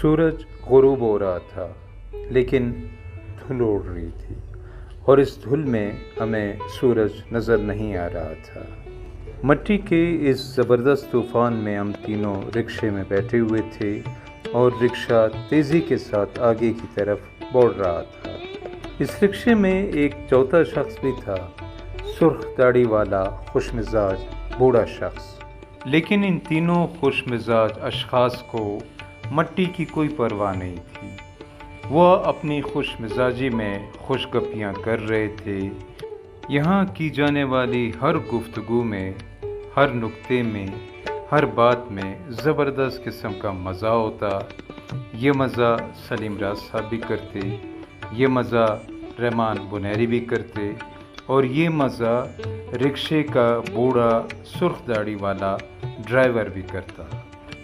سورج غروب ہو رہا تھا لیکن دھل اڑ رہی تھی اور اس دھل میں ہمیں سورج نظر نہیں آ رہا تھا۔ مٹی کے اس زبردست طوفان میں ہم تینوں رکشے میں بیٹھے ہوئے تھے اور رکشہ تیزی کے ساتھ آگے کی طرف بڑھ رہا تھا۔ اس رکشے میں ایک چوتھا شخص بھی تھا، سرخ داڑھی والا خوش مزاج بوڑھا شخص۔ لیکن ان تینوں خوش مزاج اشخاص کو مٹی کی کوئی پرواہ نہیں تھی۔ وہ اپنی خوش مزاجی میں خوش گپیاں کر رہے تھے۔ یہاں کی جانے والی ہر گفتگو میں، ہر نکتے میں، ہر بات میں زبردست قسم کا مزہ ہوتا۔ یہ مزہ سلیم راز صاحب بھی کرتے، یہ مزہ رحمان بنیری بھی کرتے، اور یہ مزہ رکشے کا بوڑھا سرخ داڑھی والا ڈرائیور بھی کرتا،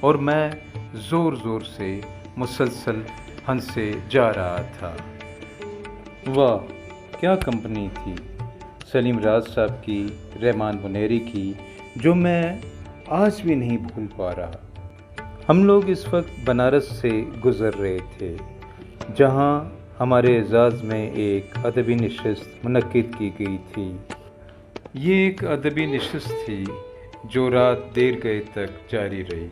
اور میں زور زور سے مسلسل ہنسے جا رہا تھا۔ واہ کیا کمپنی تھی سلیم راز صاحب کی، رحمان بنیری کی، جو میں آج بھی نہیں بھول پا رہا۔ ہم لوگ اس وقت بنارس سے گزر رہے تھے، جہاں ہمارے اعزاز میں ایک ادبی نشست منعقد کی گئی تھی۔ یہ ایک ادبی نشست تھی جو رات دیر گئے تک جاری رہی۔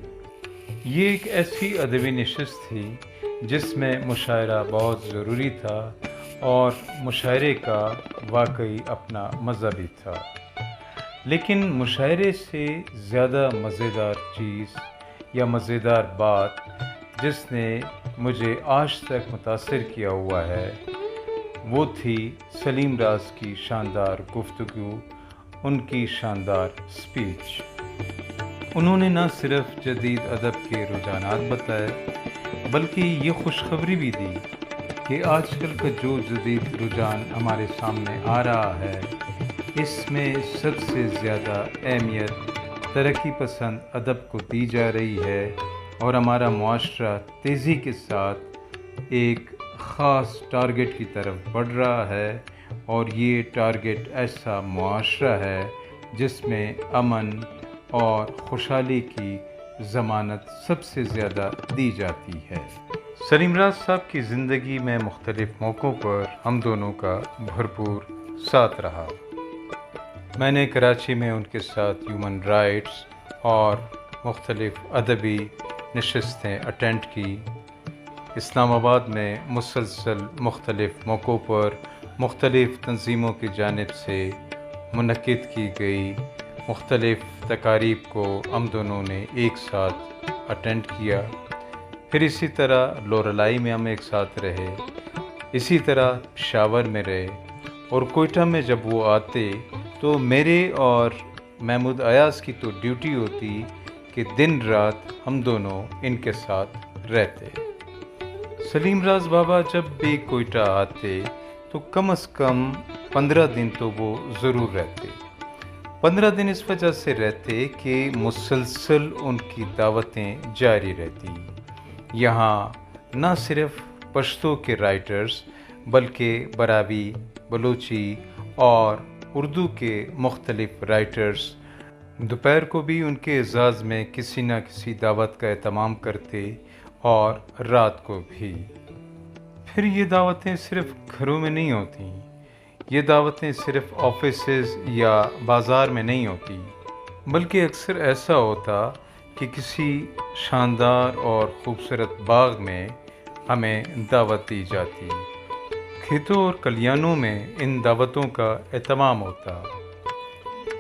یہ ایک ایسی ادبی نشست تھی جس میں مشاعرہ بہت ضروری تھا، اور مشاعرے کا واقعی اپنا مزہ بھی تھا۔ لیکن مشاعرے سے زیادہ مزیدار چیز یا مزیدار بات جس نے مجھے آج تک متاثر کیا ہوا ہے، وہ تھی سلیم راز کی شاندار گفتگو، ان کی شاندار سپیچ۔ انہوں نے نہ صرف جدید ادب کے رجحانات بتائے، بلکہ یہ خوشخبری بھی دی کہ آج کل کا جو جدید رجحان ہمارے سامنے آ رہا ہے، اس میں سب سے زیادہ اہمیت ترقی پسند ادب کو دی جا رہی ہے، اور ہمارا معاشرہ تیزی کے ساتھ ایک خاص ٹارگٹ کی طرف بڑھ رہا ہے، اور یہ ٹارگٹ ایسا معاشرہ ہے جس میں امن اور خوشحالی کی ضمانت سب سے زیادہ دی جاتی ہے۔ سلیم راز صاحب کی زندگی میں مختلف موقعوں پر ہم دونوں کا بھرپور ساتھ رہا۔ میں نے کراچی میں ان کے ساتھ ہیومن رائٹس اور مختلف ادبی نشستیں اٹینڈ کی۔ اسلام آباد میں مسلسل مختلف موقعوں پر مختلف تنظیموں کی جانب سے منعقد کی گئی مختلف تقاریب کو ہم دونوں نے ایک ساتھ اٹینڈ کیا۔ پھر اسی طرح لورالائی میں ہم ایک ساتھ رہے، اسی طرح پشاور میں رہے، اور کوئٹہ میں جب وہ آتے تو میرے اور محمود ایاز کی تو ڈیوٹی ہوتی کہ دن رات ہم دونوں ان کے ساتھ رہتے۔ سلیم راز بابا جب بھی کوئٹہ آتے تو کم از کم 15 دن تو وہ ضرور رہتے۔ 15 دن اس وجہ سے رہتے کہ مسلسل ان کی دعوتیں جاری رہتی۔ یہاں نہ صرف پشتو کے رائٹرز بلکہ براوی، بلوچی اور اردو کے مختلف رائٹرز دوپہر کو بھی ان کے اعزاز میں کسی نہ کسی دعوت کا اہتمام کرتے، اور رات کو بھی۔ پھر یہ دعوتیں صرف گھروں میں نہیں ہوتیں، یہ دعوتیں صرف آفیسز یا بازار میں نہیں ہوتی، بلکہ اکثر ایسا ہوتا کہ کسی شاندار اور خوبصورت باغ میں ہمیں دعوت دی جاتی۔ کھیتوں اور کلیانوں میں ان دعوتوں کا اہتمام ہوتا۔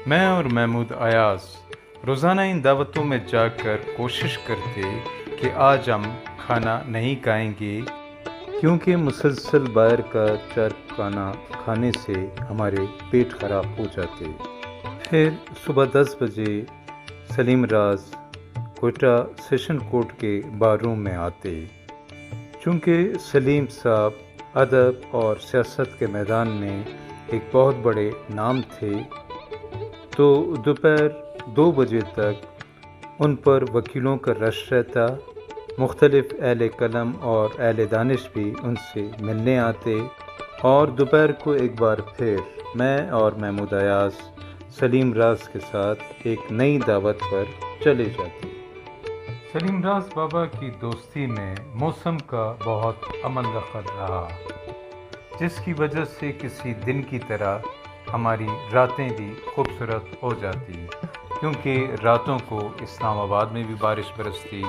میں اور محمود ایاز روزانہ ان دعوتوں میں جا کر کوشش کرتے کہ آج ہم کھانا نہیں کھائیں گے، کیونکہ مسلسل باہر کا چرب کھانا کھانے سے ہمارے پیٹ خراب ہو جاتے۔ پھر صبح 10 بجے سلیم راز کوئٹہ سیشن کورٹ کے بار روم میں آتے۔ چونکہ سلیم صاحب ادب اور سیاست کے میدان میں ایک بہت بڑے نام تھے، تو دوپہر 2 بجے تک ان پر وکیلوں کا رش رہتا۔ مختلف اہل قلم اور اہل دانش بھی ان سے ملنے آتے، اور دوپہر کو ایک بار پھر میں اور محمود ایاز سلیم راز کے ساتھ ایک نئی دعوت پر چلے جاتے۔ سلیم راز بابا کی دوستی میں موسم کا بہت عمل دخل رہا، جس کی وجہ سے کسی دن کی طرح ہماری راتیں بھی خوبصورت ہو جاتی، کیونکہ راتوں کو اسلام آباد میں بھی بارش برستی،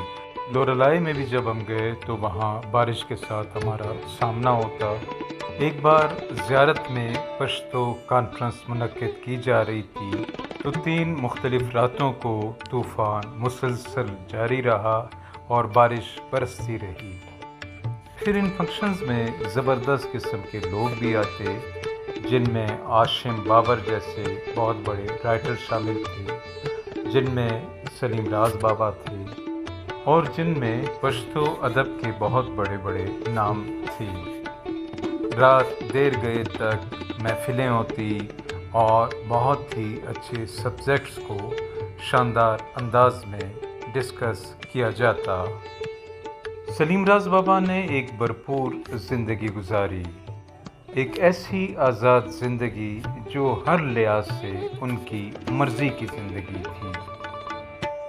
لورلائے میں بھی جب ہم گئے تو وہاں بارش کے ساتھ ہمارا سامنا ہوتا۔ ایک بار زیارت میں پشتو کانفرنس منعقد کی جا رہی تھی تو 3 مختلف راتوں کو طوفان مسلسل جاری رہا اور بارش برستی رہی۔ پھر ان فنکشنز میں زبردست قسم کے لوگ بھی آتے، جن میں عاشم بابر جیسے بہت بڑے رائٹر شامل تھے، جن میں سلیم راز بابا تھے، اور جن میں پشتو ادب کے بہت بڑے بڑے نام تھے۔ رات دیر گئے تک محفلیں ہوتی اور بہت ہی اچھے سبجیکٹس کو شاندار انداز میں ڈسکس کیا جاتا۔ سلیم راز بابا نے ایک بھرپور زندگی گزاری، ایک ایسی آزاد زندگی جو ہر لحاظ سے ان کی مرضی کی زندگی تھی۔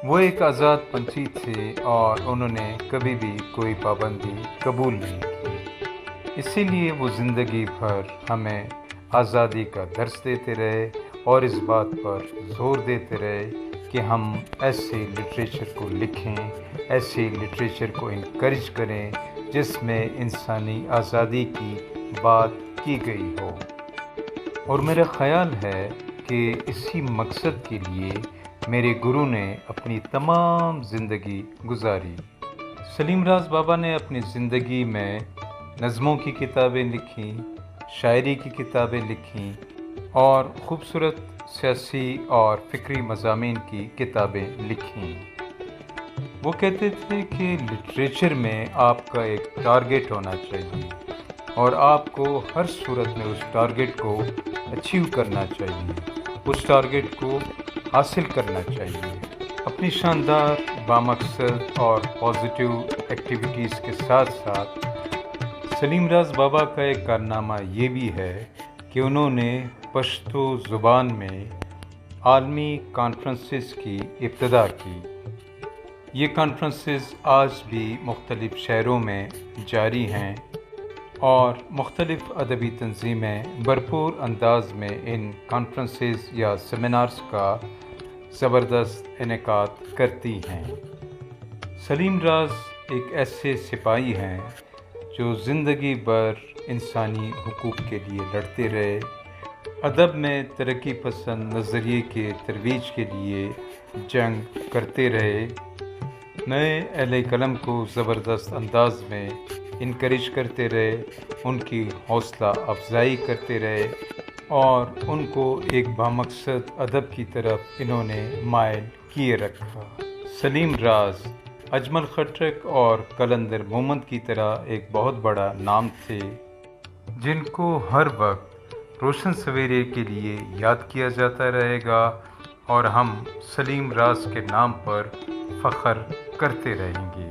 وہ ایک آزاد پنچھی تھے اور انہوں نے کبھی بھی کوئی پابندی قبول نہیں کی، اسی لیے وہ زندگی بھر ہمیں آزادی کا درس دیتے رہے اور اس بات پر زور دیتے رہے کہ ہم ایسے لٹریچر کو لکھیں، ایسے لٹریچر کو انکریج کریں جس میں انسانی آزادی کی بات کی گئی ہو۔ اور میرا خیال ہے کہ اسی مقصد کے لیے میرے گرو نے اپنی تمام زندگی گزاری۔ سلیم راز بابا نے اپنی زندگی میں نظموں کی کتابیں لکھیں، شاعری کی کتابیں لکھیں اور خوبصورت سیاسی اور فکری مضامین کی کتابیں لکھیں۔ وہ کہتے تھے کہ لٹریچر میں آپ کا ایک ٹارگیٹ ہونا چاہیے اور آپ کو ہر صورت میں اس ٹارگیٹ کو اچیو کرنا چاہیے، اس ٹارگیٹ کو حاصل کرنا چاہیے۔ اپنی شاندار بامقصد اور پازیٹیو ایکٹیویٹیز کے ساتھ ساتھ سلیم راز بابا کا ایک کارنامہ یہ بھی ہے کہ انہوں نے پشتو زبان میں عالمی کانفرنسز کی ابتدا کی۔ یہ کانفرنسز آج بھی مختلف شہروں میں جاری ہیں اور مختلف ادبی تنظیمیں بھرپور انداز میں ان کانفرنسز یا سیمینارز کا زبردست انعقاد کرتی ہیں۔ سلیم راز ایک ایسے سپاہی ہیں جو زندگی بھر انسانی حقوق کے لیے لڑتے رہے، ادب میں ترقی پسند نظریے کے ترویج کے لیے جنگ کرتے رہے، نئے اہل قلم کو زبردست انداز میں انکریج کرتے رہے، ان کی حوصلہ افزائی کرتے رہے اور ان کو ایک بامقصد ادب کی طرف انہوں نے مائل کیے رکھا۔ سلیم راز اجمل خٹرک اور قلندر مومند کی طرح ایک بہت بڑا نام تھے، جن کو ہر وقت روشن سویرے کے لیے یاد کیا جاتا رہے گا اور ہم سلیم راز کے نام پر فخر کرتے رہیں گے۔